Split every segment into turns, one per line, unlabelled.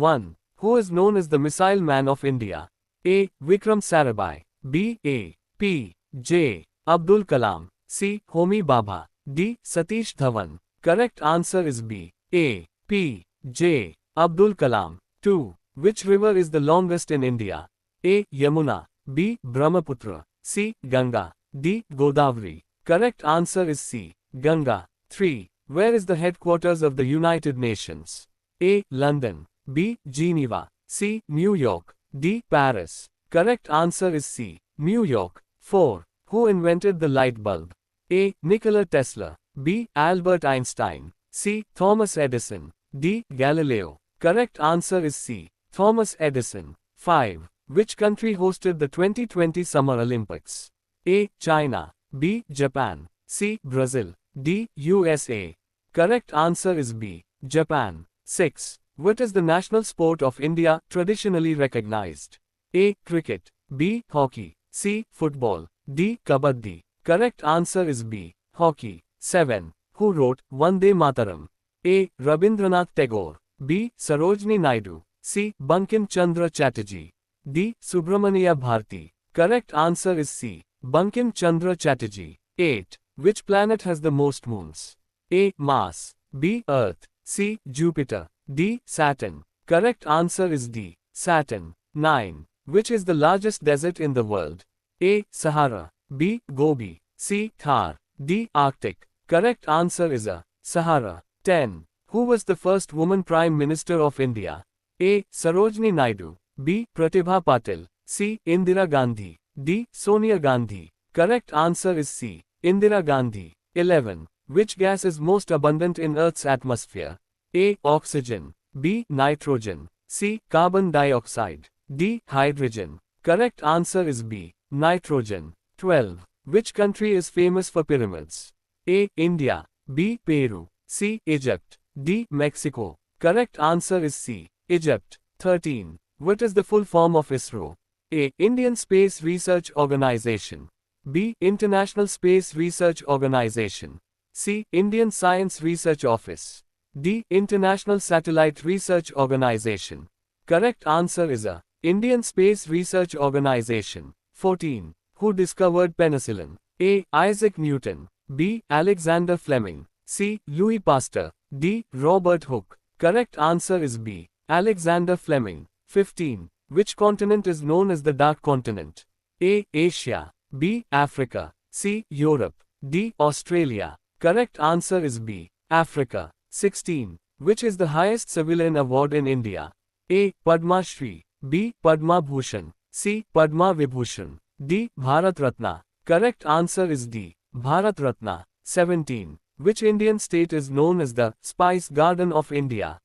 1. Who is known as the Missile Man of India? A. Vikram Sarabhai. B. A. P. J. Abdul Kalam. C. Homi Bhabha. D. Satish Dhawan. Correct answer is B. A. P. J. Abdul Kalam. 2. Which river is the longest in India? A. Yamuna. B. Brahmaputra. C. Ganga. D. Godavari. Correct answer is C. Ganga. 3. Where is the headquarters of the United Nations? A. London. B. Geneva. C. New York. D. Paris. Correct answer is C. New York. 4. Who invented the light bulb? A. Nikola Tesla. B. Albert Einstein. C. Thomas Edison. D. Galileo. Correct answer is C. Thomas Edison. 5. Which country hosted the 2020 Summer Olympics? A. China. B. Japan. C. Brazil. D. USA. Correct answer is B. Japan. 6. What is the national sport of India traditionally recognized? A. Cricket. B. Hockey. C. Football. D. Kabaddi. Correct answer is B. Hockey. 7. Who wrote Vande Mataram? A. Rabindranath Tagore. B. Sarojini Naidu. C. Bankim Chandra Chatterjee. D. Subramania Bharti. Correct answer is C. Bankim Chandra Chatterjee. 8. Which planet has the most moons? A. Mars. B. Earth. C. Jupiter. D. Saturn. Correct answer is D. Saturn. 9. Which is the largest desert in the world? A. Sahara. B. Gobi. C. Thar. D. Arctic. Correct answer is A. Sahara. 10. Who was the first woman Prime Minister of India? A. Sarojini Naidu. B. Pratibha Patil. C. Indira Gandhi. D. Sonia Gandhi. Correct answer is C. Indira Gandhi. 11. Which gas is most abundant in Earth's atmosphere? A. Oxygen. B. Nitrogen. C. Carbon dioxide. D. Hydrogen. Correct answer is B. Nitrogen. 12. Which country is famous for pyramids? A. India. B. Peru. C. Egypt. D. Mexico. Correct answer is C. Egypt. 13. What is the full form of ISRO? A. Indian Space Research Organization. B. International Space Research Organization. C. Indian Science Research Office. D. International Satellite Research Organization. Correct answer is A. Indian Space Research Organization. 14. Who discovered penicillin? A. Isaac Newton. B. Alexander Fleming. C. Louis Pasteur. D. Robert Hooke. Correct answer is B. Alexander Fleming. 15. Which continent is known as the Dark Continent? A. Asia. B. Africa. C. Europe. D. Australia. Correct answer is B. Africa. 16. Which is the highest civilian award in India? A. Padma Shri. B. Padma Bhushan. C. Padma Vibhushan. D. Bharat Ratna. Correct answer is D. Bharat Ratna. 17. Which Indian state is known as the Spice Garden of India?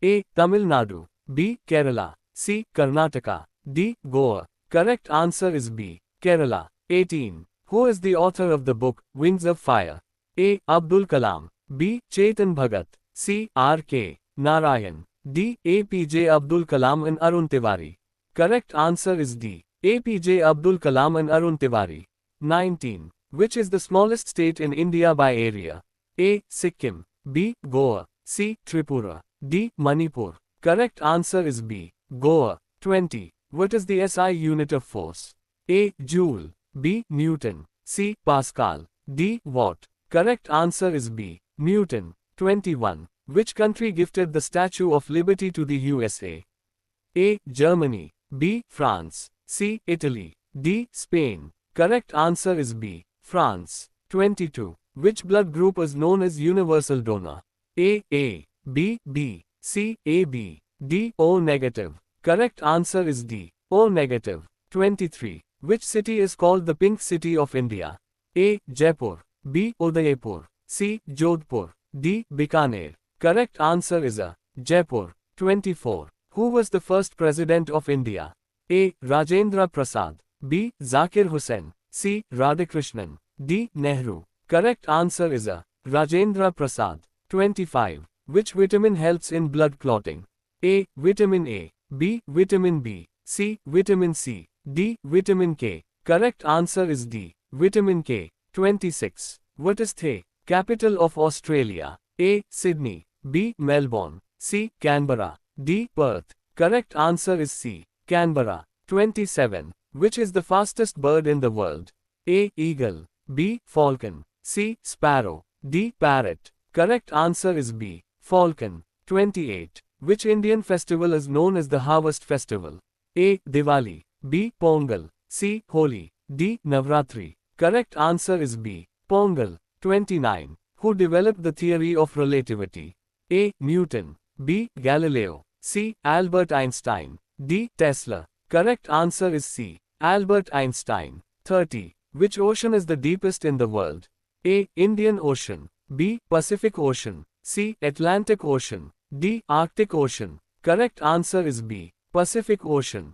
A. Tamil Nadu. B. Kerala. C. Karnataka. D. Goa. Correct answer is B. Kerala. 18. Who is the author of the book Wings of Fire? A. Abdul Kalam. B. Chetan Bhagat. C. R.K. Narayan. D. APJ Abdul Kalam and Arun Tiwari. Correct answer is D. APJ Abdul Kalam and Arun Tiwari. 19. Which is the smallest state in India by area? A. Sikkim. B. Goa. C. Tripura. D. Manipur. Correct answer is B. Goa. 20. What is the SI unit of force? A. Joule. B. Newton. C. Pascal. D. Watt. Correct answer is B. Newton. 21. Which country gifted the Statue of Liberty to the USA? A. Germany. B. France. C. Italy. D. Spain. Correct answer is B. France. 22. Which blood group is known as universal donor? A. B. B. C. AB. D. O negative. Correct answer is D. O negative. 23. Which city is called the Pink City of India? A. Jaipur. B. Udaipur. C. Jodhpur. D. Bikaner. Correct answer is A. Jaipur. 24. Who was the first president of India? A. Rajendra Prasad. B. Zakir Hussain. C. Radhakrishnan. D. Nehru. Correct answer is A. Rajendra Prasad. 25. Which vitamin helps in blood clotting? A. Vitamin A. B. Vitamin B. C. Vitamin C. D. Vitamin K. Correct answer is D. Vitamin K. 26. What is the capital of Australia? A. Sydney. B. Melbourne. C. Canberra. D. Perth. Correct answer is C. Canberra. 27. Which is the fastest bird in the world? A. Eagle. B. Falcon. C. Sparrow. D. Parrot. Correct answer is B. Falcon. 28. Which Indian festival is known as the Harvest Festival? A. Diwali. B. Pongal. C. Holi. D. Navratri. Correct answer is B. Pongal. 29. Who developed the theory of relativity? A. Newton. B. Galileo. C. Albert Einstein. D. Tesla. Correct answer is C. Albert Einstein. 30. Which ocean is the deepest in the world? A. Indian Ocean. B. Pacific Ocean. C. Atlantic Ocean. D. Arctic Ocean. Correct answer is B. Pacific Ocean.